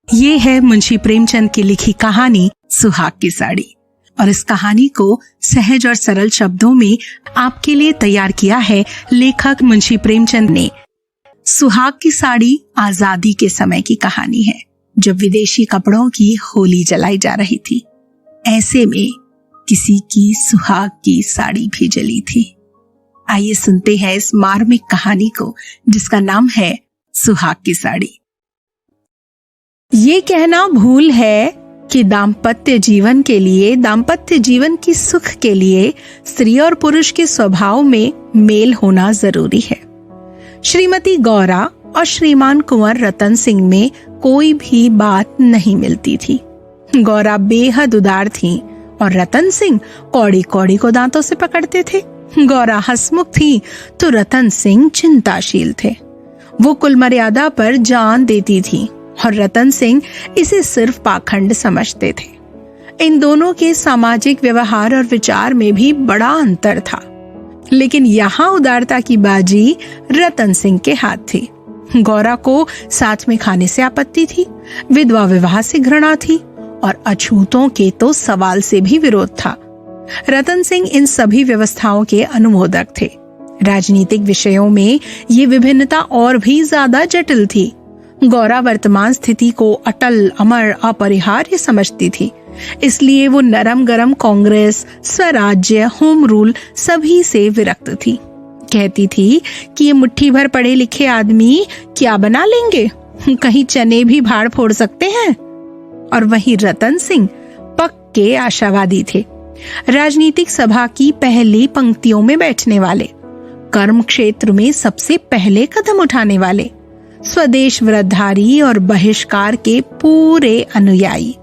ये है मुंशी प्रेमचंद की लिखी कहानी सुहाग की साड़ी। और इस कहानी को सहज और सरल शब्दों में आपके लिए तैयार किया है लेखक मुंशी प्रेमचंद ने। सुहाग की साड़ी आजादी के समय की कहानी है, जब विदेशी कपड़ों की होली जलाई जा रही थी। ऐसे में किसी की सुहाग की साड़ी भी जली थी। आइए सुनते हैं इस मार्मिक कहानी को, जिसका नाम है सुहाग की साड़ी। ये कहना भूल है कि दाम्पत्य जीवन की सुख के लिए स्त्री और पुरुष के स्वभाव में मेल होना जरूरी है। श्रीमती गौरा और श्रीमान कुंवर रतन सिंह में कोई भी बात नहीं मिलती थी। गौरा बेहद उदार थी और रतन सिंह कौड़ी कौड़ी को दांतों से पकड़ते थे। गौरा हंसमुख थी तो रतन सिंह चिंताशील थे। वो कुल मर्यादा पर जान देती थी और रतन सिंह इसे सिर्फ पाखंड समझते थे। इन दोनों के सामाजिक व्यवहार और विचार में भी बड़ा अंतर था, लेकिन यहाँ उदारता की बाजी रतन सिंह के हाथ थी। गौरा को साथ में खाने से आपत्ति थी, विधवा विवाह से घृणा थी और अछूतों के तो सवाल से भी विरोध था। रतन सिंह इन सभी व्यवस्थाओं के अनुमोदक थे। राजनीतिक विषयों में ये विभिन्नता और भी ज्यादा जटिल थी। गौरा वर्तमान स्थिति को अटल, अमर, अपरिहार्य समझती थी, इसलिए वो नरम गरम कांग्रेस, स्वराज्य, होम रूल सभी से विरक्त थी। कहती थी कि ये मुट्ठी भर पढ़े लिखे आदमी क्या बना लेंगे, कहीं चने भी भाड़ फोड़ सकते हैं। और वहीं रतन सिंह पक्के आशावादी थे। राजनीतिक सभा की पहली पंक्तियों में बैठने वाले, कर्म क्षेत्र में सबसे पहले कदम उठाने वाले, स्वदेश व्रतधारी और बहिष्कार के पूरे अनुयायी।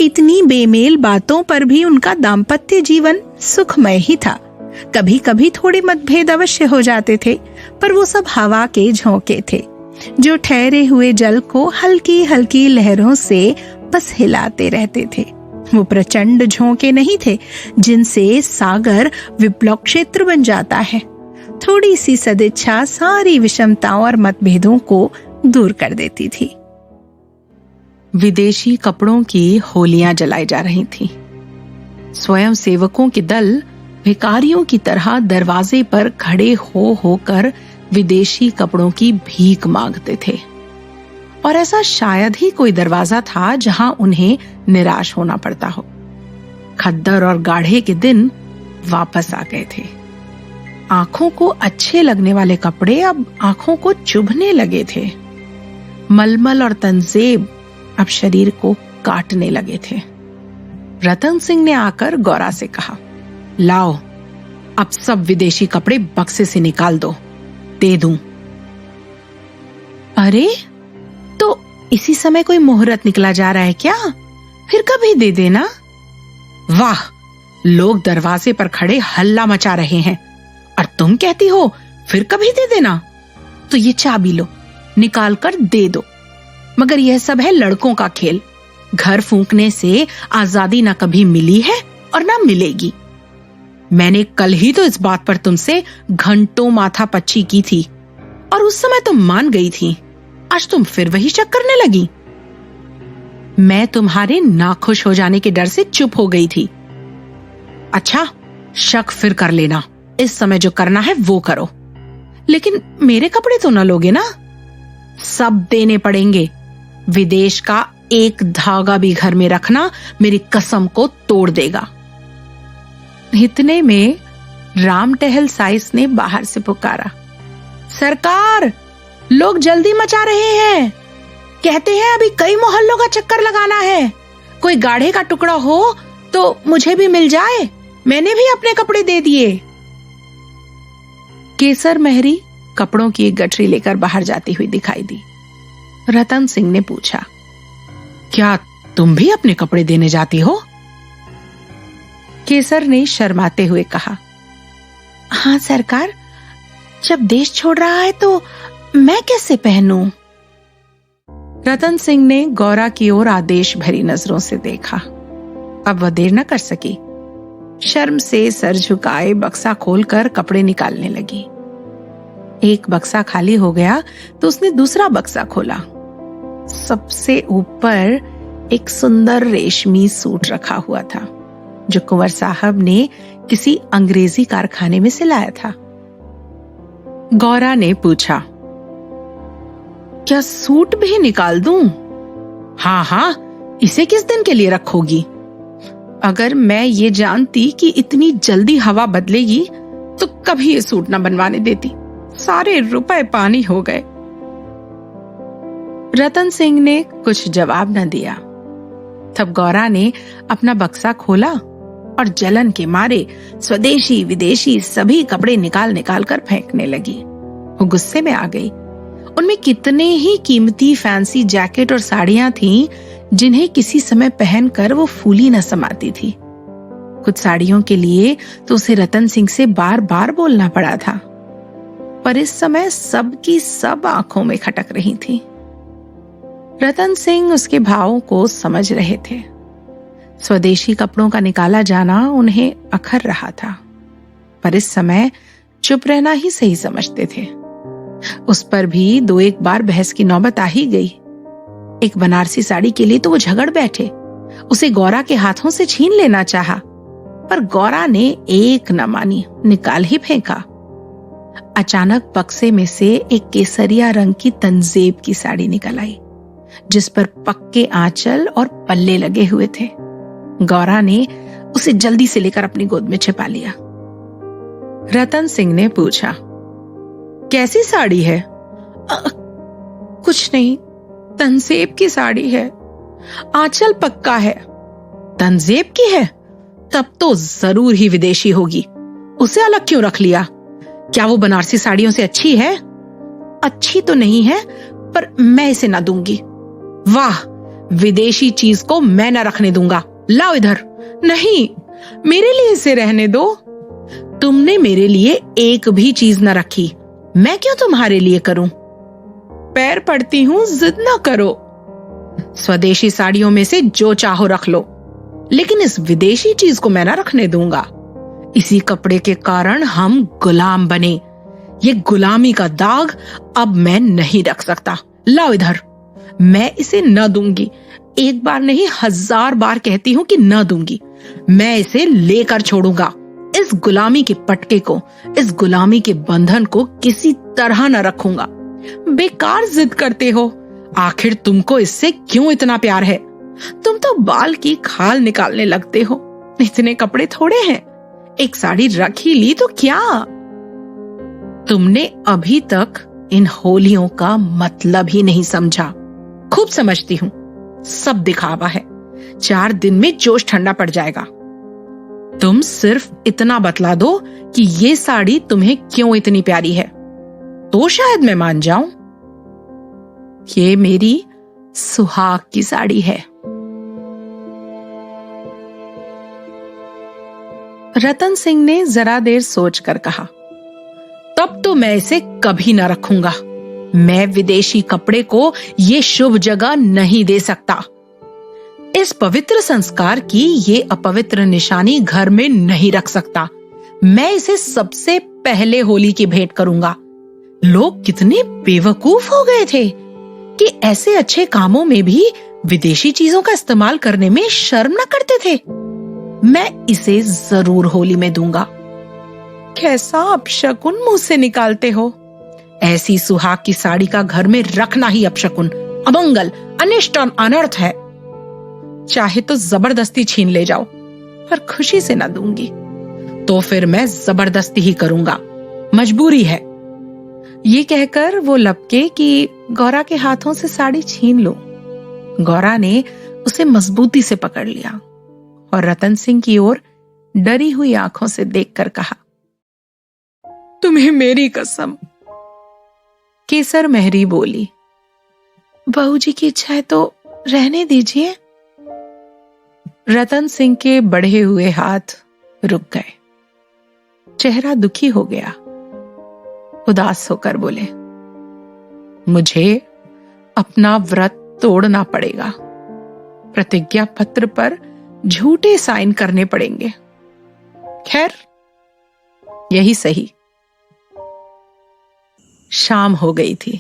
इतनी बेमेल बातों पर भी उनका दाम्पत्य जीवन सुखमय ही था। कभी कभी थोड़े मतभेद अवश्य हो जाते थे, पर वो सब हवा के झोंके थे, जो ठहरे हुए जल को हल्की हल्की लहरों से बस हिलाते रहते थे। वो प्रचंड झोंके नहीं थे जिनसे सागर विप्लव क्षेत्र बन जाता है। थोड़ी सी सदिच्छा सारी विषमताओं और मतभेदों को दूर कर देती थी। विदेशी कपड़ों की होलियां जलाई जा रही थीं। स्वयं सेवकों के दल भिखारियों की तरह दरवाजे पर खड़े होकर विदेशी कपड़ों की भीख मांगते थे, और ऐसा शायद ही कोई दरवाजा था जहां उन्हें निराश होना पड़ता हो। खद्दर और गाढ़े के दिन वापस आ गए थे। आंखों को अच्छे लगने वाले कपड़े अब आंखों को चुभने लगे थे। मलमल और तंजेब अब शरीर को काटने लगे थे। रतन सिंह ने आकर गौरा से कहा, लाओ, अब सब विदेशी कपड़े बक्से से निकाल दो, दे दूं। अरे, तो इसी समय कोई मुहूर्त निकला जा रहा है क्या? फिर कभी दे देना। वाह, लोग दरवाजे पर खड़े हल्ला मचा रहे हैं और तुम कहती हो फिर कभी दे देना। तो ये चाबी लो, निकाल कर दे दो। मगर यह सब है लड़कों का खेल। घर फूंकने से आजादी ना कभी मिली है और ना मिलेगी। मैंने कल ही तो इस बात पर तुमसे घंटों माथा पच्ची की थी और उस समय तुम मान गई थी। आज तुम फिर वही शक करने लगी। मैं तुम्हारे नाखुश हो जाने के डर से चुप हो गई थी। अच्छा, शक फिर कर लेना। इस समय जो करना है वो करो, लेकिन मेरे कपड़े तो ना लोगे ना? सब देने पड़ेंगे। विदेश का एक धागा भी घर में रखना मेरी कसम को तोड़ देगा। इतने में राम टहल साइस ने बाहर से पुकारा, सरकार, लोग जल्दी मचा रहे हैं। कहते हैं अभी कई मोहल्लों का चक्कर लगाना है। कोई गाढ़े का टुकड़ा हो तो मुझे भी मिल जाए, मैंने भी अपने कपड़े दे दिए। केसर मेहरी कपड़ों की एक गठरी लेकर बाहर जाती हुई दिखाई दी। रतन सिंह ने पूछा, क्या तुम भी अपने कपड़े देने जाती हो? केसर ने शर्माते हुए कहा, हाँ सरकार, जब देश छोड़ रहा है तो मैं कैसे पहनूं? रतन सिंह ने गौरा की ओर आदेश भरी नजरों से देखा। अब वह देर न कर सकी। शर्म से सर झुकाए बक्सा खोलकर कपड़े निकालने लगी। एक बक्सा खाली हो गया तो उसने दूसरा बक्सा खोला। सबसे ऊपर एक सुंदर रेशमी सूट रखा हुआ था जो कुंवर साहब ने किसी अंग्रेजी कारखाने में से लाया था। गौरा ने पूछा, क्या सूट भी निकाल दूं? हाँ हाँ, इसे किस दिन के लिए रखोगी? अगर मैं ये जानती कि इतनी जल्दी हवा बदलेगी तो कभी ये सूट न बनवाने देती। सारे रुपए पानी हो गए। रतन सिंह ने कुछ जवाब न दिया। तब गौरा ने अपना बक्सा खोला और जलन के मारे स्वदेशी विदेशी सभी कपड़े निकाल निकाल कर फेंकने लगी। वो गुस्से में आ गई। उनमें कितने ही कीमती फैंसी जैकेट और साड़ियां थीं जिन्हें किसी समय पहनकर वो फूली न समाती थी। कुछ साड़ियों के लिए तो उसे रतन सिंह से बार बार बोलना पड़ा था, पर इस समय सबकी सब आंखों में खटक रही थी। रतन सिंह उसके भावों को समझ रहे थे। स्वदेशी कपड़ों का निकाला जाना उन्हें अखर रहा था, पर इस समय चुप रहना ही सही समझते थे। उस पर भी दो एक बार बहस की नौबत आ ही गई। एक बनारसी साड़ी के लिए तो वो झगड़ बैठे। उसे गौरा के हाथों से छीन लेना चाहा, पर गौरा ने एक न मानी, निकाल ही फेंका। अचानक बक्से में से एक केसरिया रंग की तंजेब की साड़ी निकल आई जिस पर पक्के आंचल और पल्ले लगे हुए थे। गौरा ने उसे जल्दी से लेकर अपनी गोद में छिपा लिया। रतन सिंह ने पूछा, कैसी साड़ी है? कुछ नहीं, तंजेब की साड़ी है। आंचल पक्का है। तंजेब की है? तब तो जरूर ही विदेशी होगी। उसे अलग क्यों रख लिया? क्या वो बनारसी साड़ियों से अच्छी है? अच्छी तो नहीं है, पर मैं इसे ना दूंगी। वाह, विदेशी चीज को मैं ना रखने दूंगा। लाओ इधर। नहीं, मेरे लिए इसे रहने दो। तुमने मेरे लिए एक भी चीज न रखी, मैं क्यों तुम्हारे लिए करूं? पैर पड़ती हूं, जिद ना करो। स्वदेशी साड़ियों में से जो चाहो रख लो, लेकिन इस विदेशी चीज को मैं ना रखने दूंगा। इसी कपड़े के कारण हम गुलाम बने। ये गुलामी का दाग अब मैं नहीं रख सकता। लाओ इधर। मैं इसे न दूंगी। एक बार नहीं, 1000 बार कहती हूं कि न दूंगी। मैं इसे लेकर छोड़ूंगा। इस गुलामी के पटके को, इस गुलामी के बंधन को किसी तरह न रखूंगा। बेकार जिद करते हो। आखिर तुमको इससे क्यों इतना प्यार है? तुम तो बाल की खाल निकालने लगते हो। इतने कपड़े थोड़े हैं, एक साड़ी रख ही ली तो क्या? तुमने अभी तक इन होलियों का मतलब ही नहीं समझा। खूब समझती हूँ, सब दिखावा है। 4 दिन में जोश ठंडा पड़ जाएगा। तुम सिर्फ इतना बतला दो कि ये साड़ी तुम्हें क्यों इतनी प्यारी है, तो शायद मैं मान जाऊं। ये मेरी सुहाग की साड़ी है। रतन सिंह ने जरा देर सोचकर कहा, तब तो मैं इसे कभी ना रखूंगा। मैं विदेशी कपड़े को ये शुभ जगह नहीं दे सकता। इस पवित्र संस्कार की ये अपवित्र निशानी घर में नहीं रख सकता। मैं इसे सबसे पहले होली की भेंट करूंगा। लोग कितने बेवकूफ हो गए थे कि ऐसे अच्छे कामों में भी विदेशी चीजों का इस्तेमाल करने में शर्म न करते थे। मैं इसे जरूर होली में दूंगा। कैसा अपशकुन मुंह से निकालते हो? ऐसी सुहाग की साड़ी का घर में रखना ही अपशकुन, अमंगल, अनिष्ट और अनर्थ है। चाहे तो जबरदस्ती छीन ले जाओ, पर खुशी से ना दूंगी। तो फिर मैं जबरदस्ती ही करूंगा, मजबूरी है। ये कहकर वो लपके कि गौरा के हाथों से साड़ी छीन लो। गौरा ने उसे मजबूती से पकड़ लिया और रतन सिंह की ओर डरी हुई आंखों से देखकर कहा, तुम्हें मेरी कसम। केसर मेहरी बोली, बहू जी की इच्छा है तो रहने दीजिए। रतन सिंह के बढ़े हुए हाथ रुक गए। चेहरा दुखी हो गया। उदास होकर बोले, मुझे अपना व्रत तोड़ना पड़ेगा। प्रतिज्ञा पत्र पर झूठे साइन करने पड़ेंगे। खैर, यही सही। शाम हो गई थी।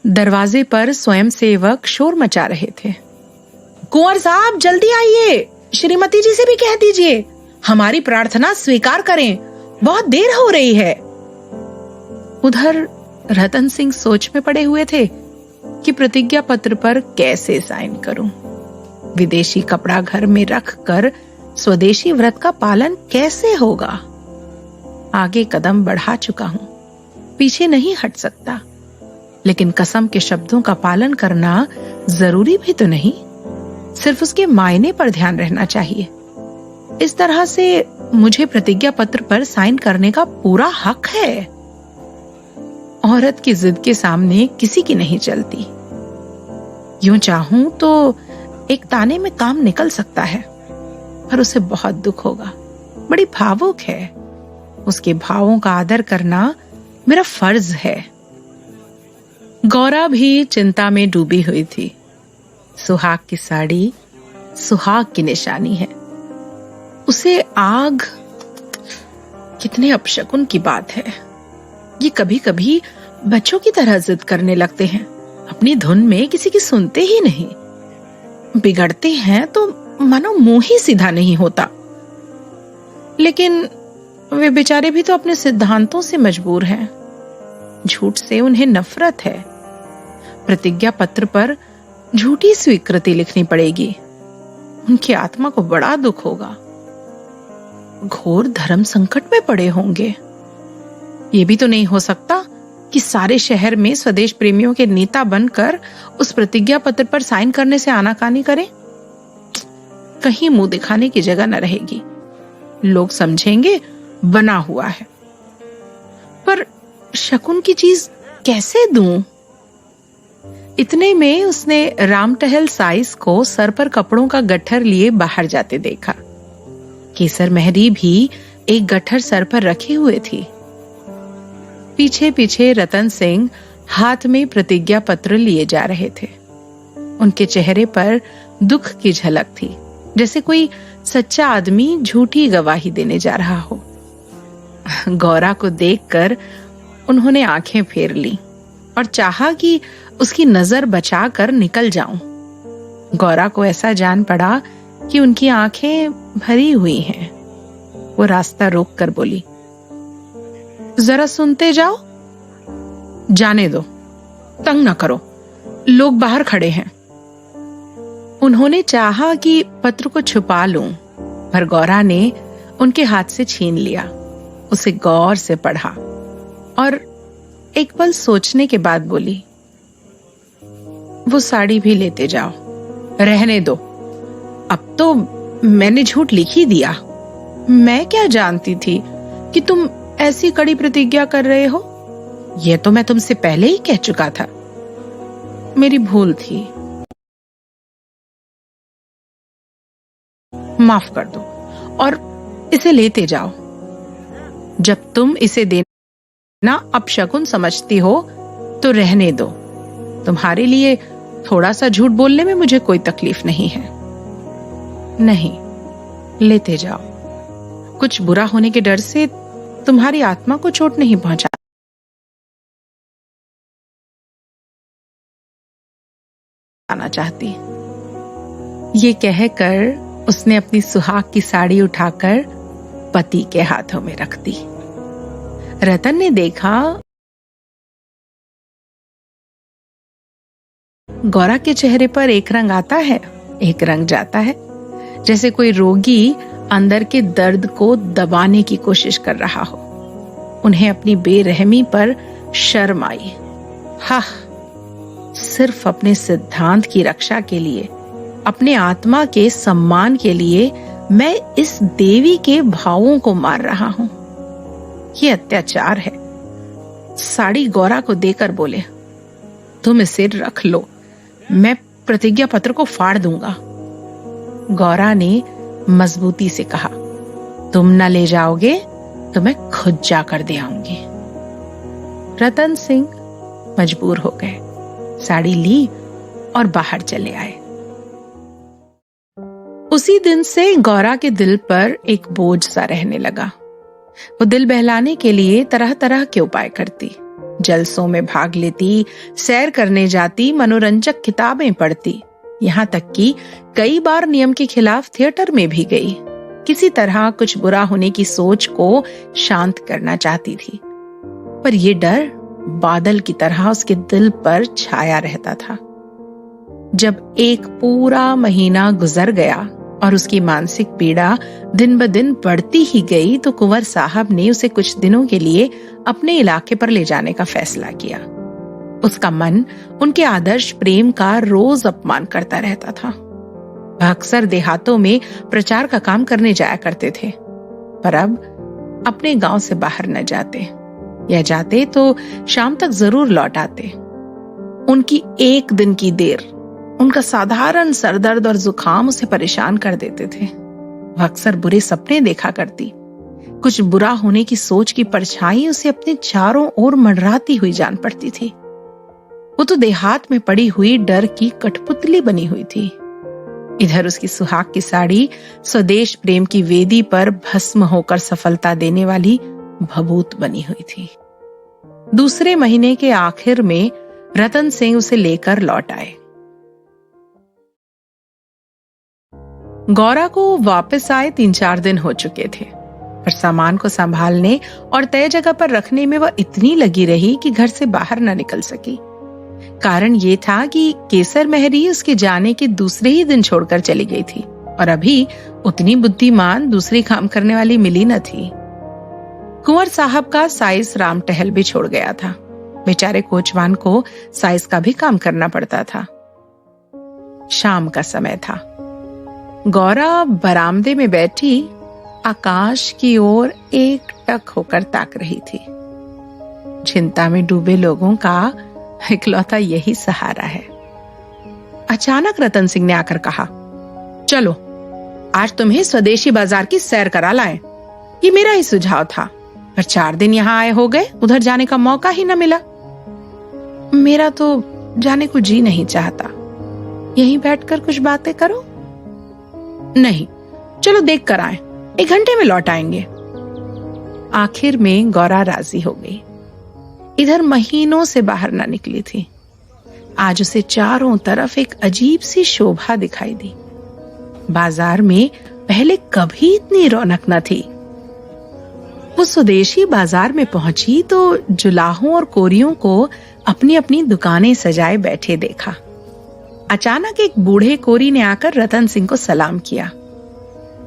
दरवाजे पर स्वयंसेवक शोर मचा रहे थे। कुंवर साहब जल्दी आइए, श्रीमती जी से भी कह दीजिए हमारी प्रार्थना स्वीकार करें, बहुत देर हो रही है। उधर रतन सिंह सोच में पड़े हुए थे कि प्रतिज्ञा पत्र पर कैसे साइन करूं। विदेशी कपड़ा घर में रखकर स्वदेशी व्रत का पालन कैसे होगा। आगे कदम बढ़ा चुका हूं, पीछे नहीं हट सकता, लेकिन कसम के शब्दों का पालन करना जरूरी भी तो नहीं, सिर्फ उसके मायने पर ध्यान रहना चाहिए। इस तरह से मुझे प्रतिज्ञा पत्र पर साइन करने का पूरा हक है। औरत की जिद के सामने किसी की नहीं चलती। यूं चाहूं तो एक ताने में काम निकल सकता है, पर उसे बहुत दुख होगा। बड़ी भावुक है, उसके भावों का आदर करना मेरा फर्ज है। गौरा भी चिंता में डूबी हुई थी। सुहाग की साड़ी सुहाग की निशानी है, उसे आग कितने अपशकुन की बात है। ये कभी कभी बच्चों की तरह जिद करने लगते हैं, अपनी धुन में किसी की सुनते ही नहीं, बिगड़ते हैं तो मानो मुंह ही सीधा नहीं होता। लेकिन वे बेचारे भी तो अपने सिद्धांतों से मजबूर हैं, झूठ से उन्हें नफरत है। प्रतिज्ञा पत्र पर झूठी स्वीकृति लिखनी पड़ेगी, उनकी आत्मा को बड़ा दुख होगा। घोर धर्म संकट में पड़े होंगे। ये भी तो नहीं हो सकता कि सारे शहर में स्वदेश प्रेमियों के नेता बनकर उस प्रतिज्ञा पत्र पर साइन करने से आनाकानी करें। कहीं मुंह दिखाने की जगह न रहेगी, लोग समझेंगे बना हुआ है। पर शकुन की चीज कैसे दूं? इतने में उसने रामटहल साइस को सर पर कपड़ों का गट्ठर लिए बाहर जाते देखा। केसर मेहरी भी एक गट्ठर सर पर रखे हुए थी। पीछे पीछे रतन सिंह हाथ में प्रतिज्ञा पत्र लिए जा रहे थे। उनके चेहरे पर दुख की झलक थी, जैसे कोई सच्चा आदमी झूठी गवाही देने जा रहा हो। गौरा को देखकर उन्होंने आंखें फेर ली और चाहा कि उसकी नजर बचाकर निकल जाऊं। गौरा को ऐसा जान पड़ा कि उनकी आंखें भरी हुई हैं। वो रास्ता रोक कर बोली, जरा सुनते जाओ। जाने दो, तंग न करो, लोग बाहर खड़े हैं। उन्होंने चाहा कि पत्र को छुपा लूं, पर गौरा ने उनके हाथ से छीन लिया। उसे गौर से पढ़ा और एक पल सोचने के बाद बोली, वो साड़ी भी लेते जाओ, रहने दो। अब तो मैंने झूठ लिख ही दिया। मैं क्या जानती थी कि तुम ऐसी कड़ी प्रतिज्ञा कर रहे हो। यह तो मैं तुमसे पहले ही कह चुका था। मेरी भूल थी, माफ कर दो और इसे लेते जाओ। जब तुम इसे देना अपशकुन समझती हो तो रहने दो। तुम्हारे लिए थोड़ा सा झूठ बोलने में मुझे कोई तकलीफ नहीं है। नहीं, लेते जाओ। कुछ बुरा होने के डर से तुम्हारी आत्मा को चोट नहीं पहुंचाना चाहती। ये कहकर उसने अपनी सुहाग की साड़ी उठाकर पति के हाथों में रख दी। रतन ने देखा गौरा के चेहरे पर एक रंग आता है, एक रंग जाता है, जैसे कोई रोगी अंदर के दर्द को दबाने की कोशिश कर रहा हो। उन्हें अपनी बेरहमी पर शर्म आई। हा, सिर्फ अपने सिद्धांत की रक्षा के लिए, अपने आत्मा के सम्मान के लिए मैं इस देवी के भावों को मार रहा हूं। ये अत्याचार है। साड़ी गौरा को देकर बोले, तुम इसे रख लो, मैं प्रतिज्ञा पत्र को फाड़ दूंगा। गौरा ने मजबूती से कहा, तुम न ले जाओगे तो मैं खुद जाकर दे आऊंगी। रतन सिंह मजबूर हो गए, साड़ी ली और बाहर चले आए। उसी दिन से गौरा के दिल पर एक बोझ सा रहने लगा। वो दिल बहलाने के लिए तरह तरह के उपाय करती। जलसों में भाग लेती, सैर करने जाती, मनोरंजक किताबें पढ़ती, यहाँ तक कि कई बार नियम के खिलाफ थिएटर में भी गई। किसी तरह कुछ बुरा होने की सोच को शांत करना चाहती थी, पर यह डर बादल की तरह उसके दिल पर छाया रहता था। जब एक पूरा महीना गुजर गया और उसकी मानसिक पीड़ा दिन ब दिन बढ़ती ही गई, तो कुंवर साहब ने उसे कुछ दिनों के लिए अपने इलाके पर ले जाने का फैसला किया। उसका मन उनके आदर्श प्रेम का रोज अपमान करता रहता था। वह अक्सर देहातों में प्रचार का काम करने जाया करते थे, पर अब अपने गांव से बाहर न जाते, या जाते तो शाम तक जरूर लौट आते। उनकी एक दिन की देर, उनका साधारण सरदर्द और जुकाम उसे परेशान कर देते थे। वह अक्सर बुरे सपने देखा करती। कुछ बुरा होने की सोच की परछाई उसे अपने चारों ओर मंडराती हुई जान पड़ती थी। वो तो देहात में पड़ी हुई डर की कठपुतली बनी हुई थी। इधर उसकी सुहाग की साड़ी स्वदेश प्रेम की वेदी पर भस्म होकर सफलता देने वाली भभूत बनी हुई थी। दूसरे महीने के आखिर में रतन सिंह उसे लेकर लौट आए। गौरा को वापस आए 3-4 दिन हो चुके थे, पर सामान को संभालने और तय जगह पर रखने में वह इतनी लगी रही कि घर से बाहर न निकल सकी। कारण ये था कि केसर मेहरी उसके जाने के दूसरे ही दिन छोड़कर चली गई थी, और अभी उतनी बुद्धिमान दूसरी काम करने वाली मिली न थी। कुंवर साहब का साइस राम टहल भी छोड़ गया था। बेचारे कोचवान को साइस का भी काम करना पड़ता था। शाम का समय था। गौरा बरामदे में बैठी आकाश की ओर एकटक होकर ताक रही थी। चिंता में डूबे लोगों का इकलौता यही सहारा है। अचानक रतन सिंह ने आकर कहा, चलो आज तुम्हें स्वदेशी बाजार की सैर करा लाएं। ये मेरा ही सुझाव था, पर 4 दिन यहाँ आए हो गए, उधर जाने का मौका ही न मिला। मेरा तो जाने को जी नहीं चाहता, यहीं बैठकर कुछ बातें करो। नहीं, चलो देख कर आए, 1 घंटे में लौट आएंगे। आखिर में गौरा राजी हो गई। इधर महीनों से बाहर ना निकली थी। आज उसे चारों तरफ एक अजीब सी शोभा दिखाई दी। बाजार में पहले कभी इतनी रौनक न थी। वो स्वदेशी बाजार में पहुंची तो जुलाहों और कोरियों को अपनी अपनी दुकानें सजाए बैठे देखा। अचानक एक बूढ़े कोरी ने आकर रतन सिंह को सलाम किया।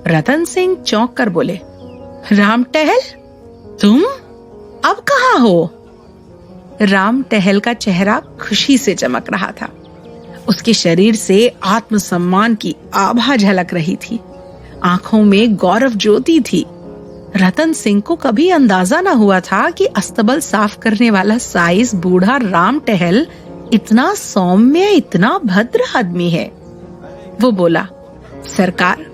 रतन सिंह चौंक कर बोले, राम टहल, तुम अब कहाँ हो? राम टहल का चेहरा खुशी से चमक रहा था। उसके शरीर से आत्मसम्मान की आभा झलक रही थी। आंखों में गौरव ज्योति थी। रतन सिंह को कभी अंदाजा न हुआ था कि अस्तबल साफ करने वाला साइस बूढ़ा राम टहल इतना सौम्य, इतना भद्र आदमी है। वो बोला, सरकार,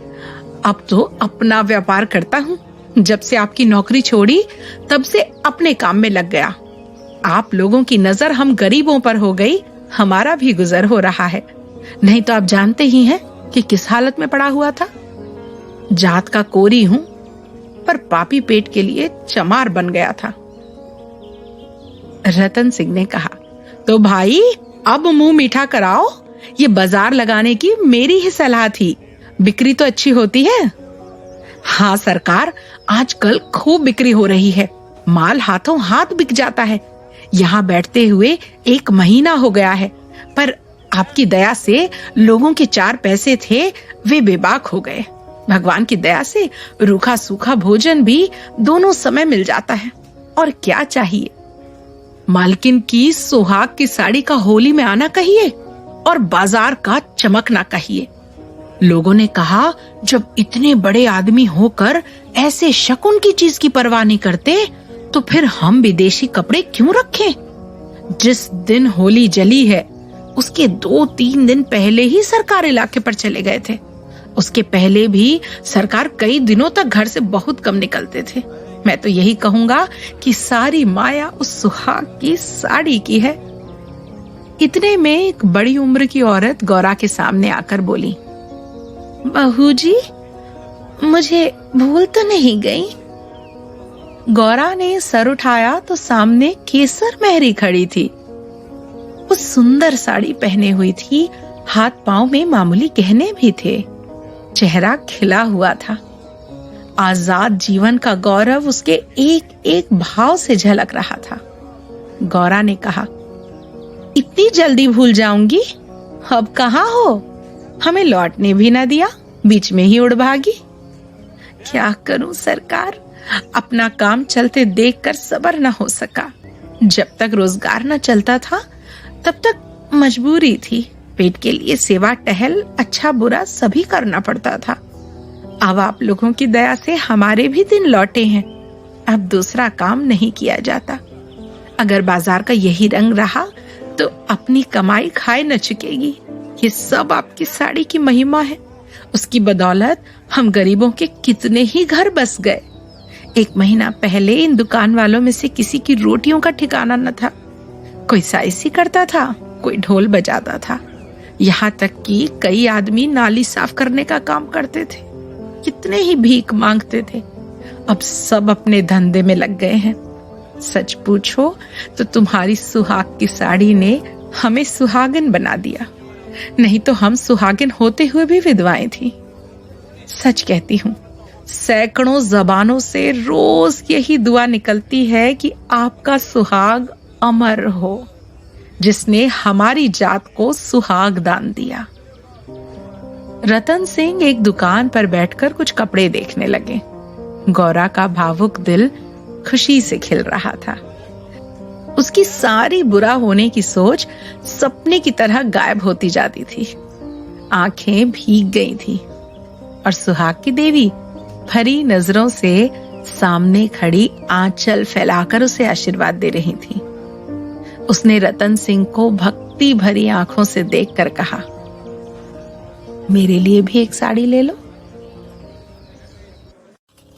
अब तो अपना व्यापार करता हूँ। जब से आपकी नौकरी छोड़ी तब से अपने काम में लग गया। आप लोगों की नजर हम गरीबों पर हो गई, हमारा भी गुजर हो रहा है। नहीं तो आप जानते ही हैं कि किस हालत में पड़ा हुआ था। जात का कोरी हूं, पर पापी पेट के लिए चमार बन गया था। रतन सिंह ने कहा, तो भाई अब मुंह मीठा कराओ। ये बाजार लगाने की मेरी ही सलाह थी, बिक्री तो अच्छी होती है। हाँ सरकार, आजकल खूब बिक्री हो रही है, माल हाथों हाथ बिक जाता है। यहाँ बैठते हुए 1 महीना हो गया है, पर आपकी दया से लोगों के 4 पैसे थे, वे बेबाक हो गए। भगवान की दया से रूखा सूखा भोजन भी दोनों समय मिल जाता है, और क्या चाहिए। मालकिन की सुहाग की साड़ी का होली में आना कहिए और बाजार का चमकना कहिए। लोगों ने कहा, जब इतने बड़े आदमी होकर ऐसे शकुन की चीज की परवाह नहीं करते, तो फिर हम विदेशी कपड़े क्यों रखें। जिस दिन होली जली है उसके 2-3 दिन पहले ही सरकार इलाके पर चले गए थे। उसके पहले भी सरकार कई दिनों तक घर से बहुत कम निकलते थे। मैं तो यही कहूंगा कि सारी माया उस सुहाग की साड़ी की है। इतने में एक बड़ी उम्र की औरत गौरा के सामने आकर बोली, बहू जी, मुझे भूल तो नहीं गई? गौरा ने सर उठाया तो सामने केसर मेहरी खड़ी थी। वो सुंदर साड़ी पहने हुई थी, हाथ पांव में मामूली गहने भी थे, चेहरा खिला हुआ था। आजाद जीवन का गौरव उसके एक एक भाव से झलक रहा था। गौरा ने कहा, इतनी जल्दी भूल जाऊंगी? अब कहाँ हो? हमें लौटने भी ना दिया, बीच में ही उड़ भागी। क्या करूं सरकार, अपना काम चलते देखकर सब्र न हो सका। जब तक रोजगार न चलता था तब तक मजबूरी थी। पेट के लिए सेवा टहल, अच्छा बुरा सभी करना पड़ता था। अब आप लोगों की दया से हमारे भी दिन लौटे हैं। अब दूसरा काम नहीं किया जाता। अगर बाजार का यही रंग रहा तो अपनी कमाई खाए न चुकेगी। ये सब आपकी साड़ी की महिमा है। उसकी बदौलत हम गरीबों के कितने ही घर बस गए। 1 महीना पहले इन दुकान वालों में से किसी की रोटियों का ठिकाना न था। कोई साइसी करता था, कोई ढोल बजाता था, यहाँ तक कि कई आदमी नाली साफ करने का काम करते थे। कितने ही भीख मांगते थे। अब सब अपने धंधे में लग गए हैं। सच पूछो तो तुम्हारी सुहाग की साड़ी ने हमें सुहागिन बना दिया, नहीं तो हम सुहागिन होते हुए भी विधवाएं थी। सच कहती हूँ, सैकड़ों जबानों से रोज यही दुआ निकलती है कि आपका सुहाग अमर हो, जिसने हमारी जात को सुहाग दान दिया। रतन सिंह एक दुकान पर बैठकर कुछ कपड़े देखने लगे। गौरा का भावुक दिल खुशी से खिल रहा था। उसकी सारी बुरा होने की सोच सपने की तरह गायब होती जाती थी। आंखें भीग गई थी और सुहाग की देवी भरी नजरों से सामने खड़ी आंचल फैलाकर उसे आशीर्वाद दे रही थी। उसने रतन सिंह को भक्ति भरी आंखों से देखकर कहा, मेरे लिए भी एक साड़ी ले लो।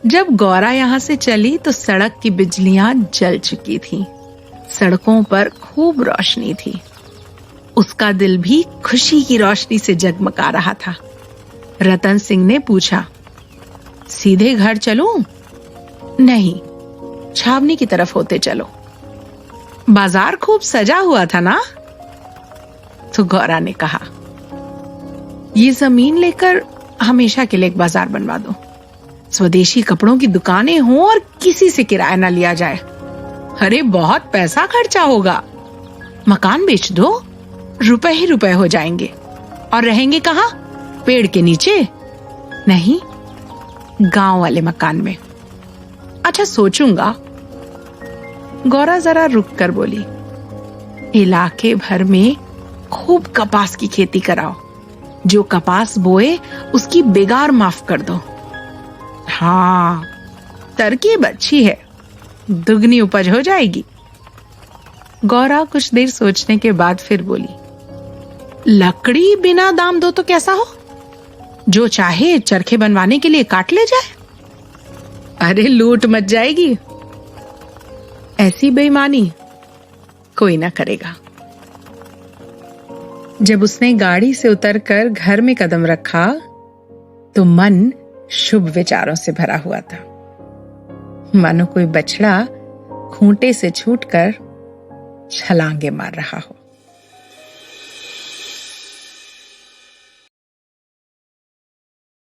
जब गौरा यहां से चली तो सड़क की बिजलियां जल चुकी थी। सड़कों पर खूब रोशनी थी। उसका दिल भी खुशी की रोशनी से जगमगा रहा था। रतन सिंह ने पूछा, सीधे घर चलूं? नहीं, छावनी की तरफ होते चलो। बाजार खूब सजा हुआ था ना? तो गौरा ने कहा, ये जमीन लेकर हमेशा के लिए एक बाजार बनवा दो। स्वदेशी कपड़ों की दुकानें हों और किसी से किराया ना लिया जाए। अरे बहुत पैसा खर्चा होगा। मकान बेच दो, रुपए ही रुपए हो जाएंगे। और रहेंगे कहाँ? पेड़ के नीचे? नहीं, गांव वाले मकान में। अच्छा, सोचूंगा। गौरा जरा रुक कर बोली, इलाके भर में खूब कपास की खेती कराओ। जो कपास बोए उसकी बेगार माफ कर दो। हाँ, तरकीब अच्छी है, दुगनी उपज हो जाएगी। गौरा कुछ देर सोचने के बाद फिर बोली, लकड़ी बिना दाम दो तो कैसा हो? जो चाहे चरखे बनवाने के लिए काट ले जाए। अरे लूट मच जाएगी। ऐसी बेईमानी कोई ना करेगा। जब उसने गाड़ी से उतरकर घर में कदम रखा तो मन शुभ विचारों से भरा हुआ था। मानो कोई बछड़ा खूंटे से छूटकर छलांगे मार रहा हो।